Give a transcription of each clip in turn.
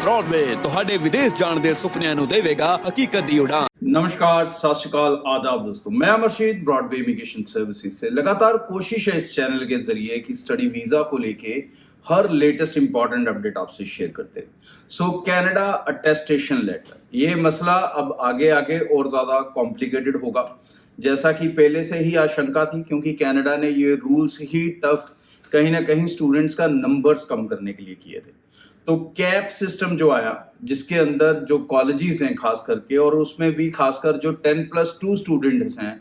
Broadway ਤੁਹਾਡੇ ਵਿਦੇਸ਼ ਜਾਣ ਦੇ ਸੁਪਨਿਆਂ ਨੂੰ ਦੇਵੇਗਾ ਹਕੀਕਤ ਦੀ ਉਡਾਨ। नमस्कार, सत श्री अकाल, आदाब दोस्तों। मैं अमरशीद ब्रॉडवे इमिग्रेशन सर्विसेज से लगातार कोशिश है इस चैनल के जरिए कि स्टडी वीजा को लेके हर लेटेस्ट इंपॉर्टेंट अपडेट आपसे शेयर करते हैं। सो कनाडा अटेस्टेशन लेटर, ये मसला अब आगे आगे और ज़्यादा कॉम्प्लिकेटेड होगा, जैसा कि पहले से ही आशंका थी, क्योंकि कनाडा ने ये रूल्स ही टफ कहीं ना कहीं स्टूडेंट्स का नंबर्स कम करने के लिए किए थे। तो कैप सिस्टम जो आया, जिसके अंदर जो कॉलेजेस हैं खास करके, और उसमें भी खासकर जो 10+2 स्टूडेंट्स हैं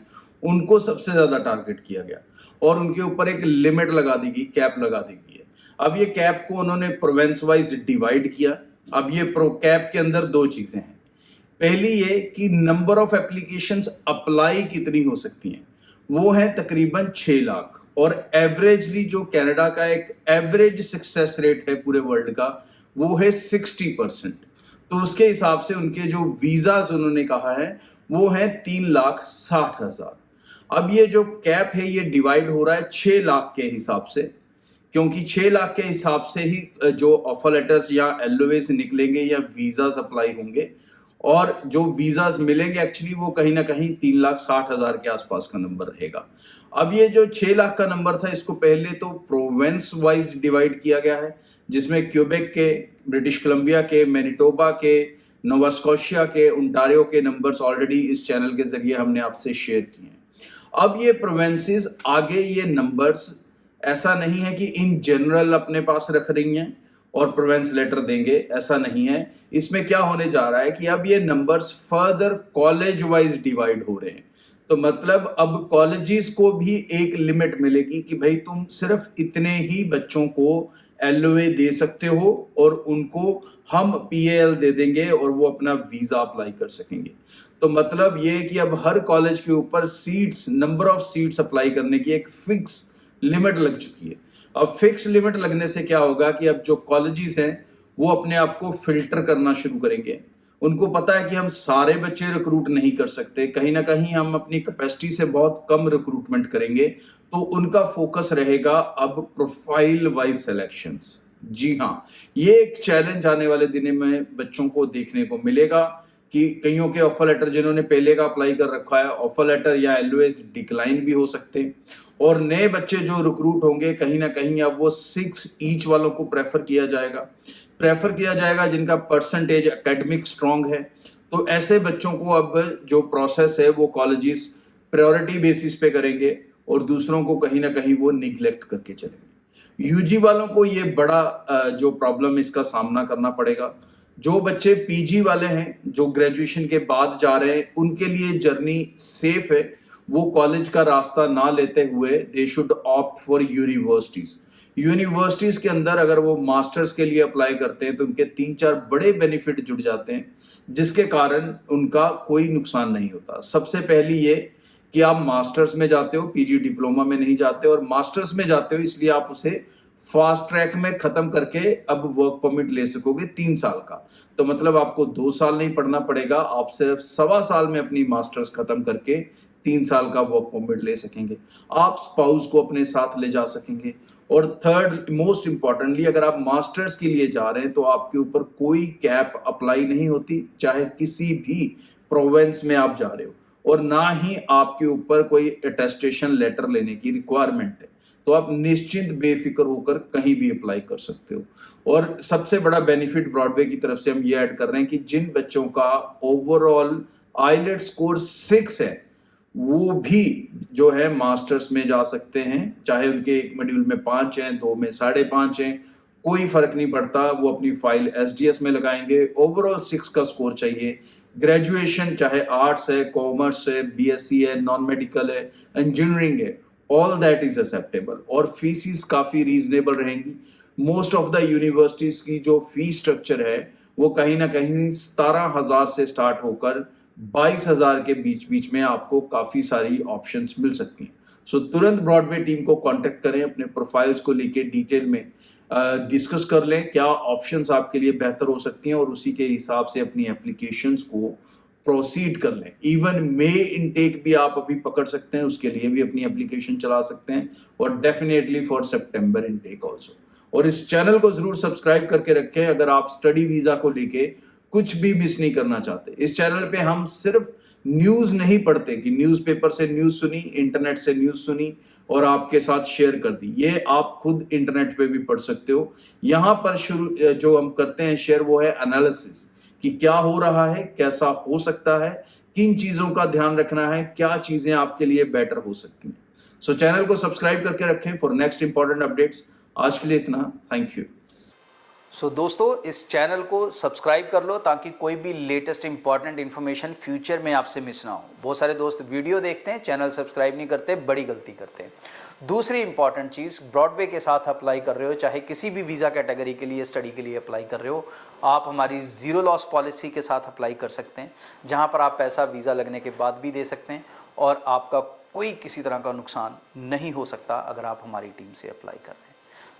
उनको सबसे ज़्यादा टारगेट किया गया और उनके ऊपर एक लिमिट लगा दी गई, कैप लगा दी गई है। अब ये कैप को उन्होंने प्रोविंस वाइज डिवाइड किया। अब ये कैप के अंदर दो चीज़ें हैं। पहली ये कि नंबर ऑफ एप्लीकेशंस अप्लाई कितनी हो सकती हैं, वो है तकरीबन 6 लाख, और एवरेजली जो कनाडा का एक एवरेज सक्सेस रेट है पूरे वर्ल्ड का, वो है 60%। तो उसके हिसाब से उनके जो वीज़ाज उन्होंने कहा है वो है 3,60,000। अब ये जो कैप है ये डिवाइड हो रहा है 6 लाख के हिसाब से, क्योंकि 6 लाख के हिसाब से ही जो ऑफर लेटर्स या LOAs निकलेंगे या वीज़ाज अप्लाई होंगे, और जो वीज़ाज मिलेंगे एक्चुअली वो कहीं ना कहीं 3,60,000 के आसपास का नंबर रहेगा। अब ये जो 6 लाख का नंबर था, इसको पहले तो प्रोविंस वाइज डिवाइड किया गया है, जिसमें क्यूबेक के, ब्रिटिश कोलंबिया के, मैनिटोबा के, नोवा स्कॉशिया के, ओंटारियो के नंबर्स ऑलरेडी इस चैनल के जरिए हमने आपसे शेयर किए हैं। अब ये प्रोविंसेस आगे ये नंबर्स ऐसा नहीं है कि इन जनरल अपने पास रख रही हैं और प्रोविंस लेटर देंगे, ऐसा नहीं है। इसमें क्या होने जा रहा है कि अब ये numbers further college wise divide हो रहे हैं। तो मतलब अब कॉलेजेस को भी एक लिमिट मिलेगी कि भाई तुम सिर्फ इतने ही बच्चों को LOA दे सकते हो और उनको हम PAL दे देंगे और वो अपना वीज़ा अप्लाई कर सकेंगे। तो मतलब ये कि अब हर कॉलेज के ऊपर seats, number of seats apply करने की एक फिक्स लिमिट लग चुकी है। अब फिक्स लिमिट लगने से क्या होगा कि अब जो कॉलेजेस हैं वो अपने आप को फिल्टर करना शुरू करेंगे। उनको पता है कि हम सारे बच्चे रिक्रूट नहीं कर सकते, कहीं ना कहीं हम अपनी कैपेसिटी से बहुत कम रिक्रूटमेंट करेंगे, तो उनका फोकस रहेगा अब प्रोफाइल वाइज सिलेक्शंस। जी हाँ, ये एक चैलेंज आने वाले दिनों में बच्चों को देखने को मिलेगा कि कईयों के ऑफर लेटर जिन्होंने पहले का अप्लाई कर रखा है, ऑफर लेटर या LOAs डिक्लाइन भी हो सकते हैं, और नए बच्चे जो रिक्रूट होंगे कहीं ना कहीं अब वो 6 ईच वालों को प्रेफर किया जाएगा जिनका परसेंटेज एकेडमिक स्ट्रांग है। तो ऐसे बच्चों को अब जो प्रोसेस है वो कॉलेजेस प्रायोरिटी बेसिस पे करेंगे और दूसरों को कहीं ना कहीं वो निगलेक्ट करके चलेंगे। UG वालों को ये बड़ा जो प्रॉब्लम इसका सामना करना पड़ेगा। जो बच्चे PG वाले हैं, जो ग्रेजुएशन के बाद जा रहे हैं, उनके लिए जर्नी सेफ है। वो कॉलेज का रास्ता ना लेते हुए they should opt for universities के अंदर अगर वो मास्टर्स के लिए अप्लाई करते हैं तो उनके 3-4 बड़े बेनिफिट जुड़ जाते हैं, जिसके कारण उनका कोई नुकसान नहीं होता। सबसे पहली ये कि आप मास्टर्स में जाते हो, PG डिप्लोमा में नहीं जाते, और मास्टर्स में जाते हो इसलिए आप उसे फास्ट ट्रैक में खत्म करके अब वर्क परमिट ले सकोगे 3 साल का। तो मतलब आपको 2 साल नहीं पढ़ना पड़ेगा, आप सिर्फ 1.25 साल में अपनी मास्टर्स खत्म करके 3 साल का वर्क परमिट ले सकेंगे। आप स्पाउस को अपने साथ ले जा सकेंगे। और थर्ड मोस्ट इंपॉर्टेंटली, अगर आप मास्टर्स के लिए जा रहे हैं तो आपके ऊपर कोई कैप अप्लाई नहीं होती, चाहे किसी भी प्रोविंस में आप जा रहे हो, और ना ही आपके ऊपर कोई अटेस्टेशन लेटर लेने की रिक्वायरमेंट है। तो आप निश्चिंत बेफिक्र होकर कहीं भी अप्लाई कर सकते हो। और सबसे बड़ा बेनिफिट ब्रॉडवे की तरफ से हम ये ऐड कर रहे हैं कि जिन बच्चों का ओवरऑल आईलेट स्कोर 6 है वो भी जो है मास्टर्स में जा सकते हैं, चाहे उनके एक मॉड्यूल में 5 हैं, 2 में 5.5 हैं, कोई फर्क नहीं पड़ता। वो अपनी फाइल SDS में लगाएंगे। ओवरऑल 6 का स्कोर चाहिए। ग्रेजुएशन चाहे आर्ट्स है, कॉमर्स है, BSc है, नॉन मेडिकल है, इंजीनियरिंग है, ऑल दैट इज एक्सेप्टेबल। और फीसिस काफी रीजनेबल रहेंगी। मोस्ट ऑफ द यूनिवर्सिटीज की जो फीस स्ट्रक्चर है वो कहीं ना कहीं 17,000 से स्टार्ट होकर 22,000 के बीच में आपको काफी सारी ऑप्शंस मिल सकती हैं। सो तुरंत ब्रॉडवे टीम को कांटेक्ट करें, अपने प्रोफाइल्स को लेके डिटेल में डिस्कस कर लें क्या ऑप्शंस आपके लिए बेहतर हो सकती हैं, और उसी के हिसाब से अपनी एप्लीकेशंस को प्रोसीड कर लें। इवन मे इनटेक भी आप अभी पकड़ सकते हैं, उसके लिए भी अपनी एप्लीकेशन चला सकते हैं, और definitely for September intake also. और इस चैनल को जरूर सब्सक्राइब करके रखें अगर आप स्टडी वीजा को लेके कुछ भी मिस नहीं करना चाहते। इस चैनल पे हम सिर्फ न्यूज नहीं पढ़ते कि न्यूज़पेपर से न्यूज सुनी, इंटरनेट से न्यूज सुनी और आपके साथ शेयर कर दी। ये आप खुद इंटरनेट पे भी पढ़ सकते हो। यहाँ पर शुरू जो हम करते हैं शेयर वो है एनालिसिस, कि क्या हो रहा है, कैसा हो सकता है, किन चीजों का ध्यान रखना है, क्या चीजें आपके लिए बेटर हो सकती हैं। सो चैनल को सब्सक्राइब करके रखें फॉर नेक्स्ट इंपॉर्टेंट अपडेट्स। आज के लिए इतना, थैंक यू। सो दोस्तों, इस चैनल को सब्सक्राइब कर लो ताकि कोई भी लेटेस्ट इंपॉर्टेंट इन्फॉर्मेशन फ्यूचर में आपसे मिस ना हो। बहुत सारे दोस्त वीडियो देखते हैं, चैनल सब्सक्राइब नहीं करते, बड़ी गलती करते हैं। दूसरी इंपॉर्टेंट चीज़, ब्रॉडवे के साथ अप्लाई कर रहे हो, चाहे किसी भी वीज़ा कैटेगरी के लिए स्टडी के लिए अप्लाई कर रहे हो, आप हमारी ज़ीरो लॉस पॉलिसी के साथ अप्लाई कर सकते हैं, जहाँ पर आप पैसा वीज़ा लगने के बाद भी दे सकते हैं और आपका कोई किसी तरह का नुकसान नहीं हो सकता अगर आप हमारी टीम से अप्लाई कर रहे हैं।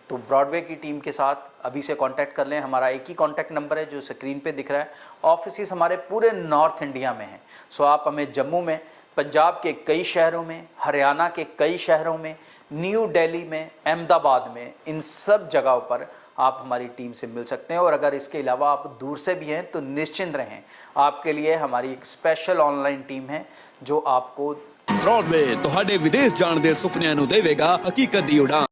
तो ब्रॉडवे की टीम के साथ अभी से कांटेक्ट कर लें। हमारा एक ही कांटेक्ट नंबर है जो स्क्रीन पे दिख रहा है। ऑफिस हमारे पूरे नॉर्थ इंडिया में हैं। सो आप हमें जम्मू में, पंजाब के कई शहरों में, हरियाणा के कई शहरों में, न्यू दिल्ली में, अहमदाबाद में, इन सब जगहों पर आप हमारी टीम से मिल सकते हैं। और अगर इसके अलावा आप दूर से भी हैं तो निश्चिंत रहें, आपके लिए हमारी एक स्पेशल ऑनलाइन टीम है जो आपको ब्रॉडवे ਤੁਹਾਡੇ ਵਿਦੇਸ਼ ਜਾਣ ਦੇ ਸੁਪਨਿਆਂ ਨੂੰ ਦੇਵੇਗਾ ਹਕੀਕਤ ਦੀ ਉਡਾਨ।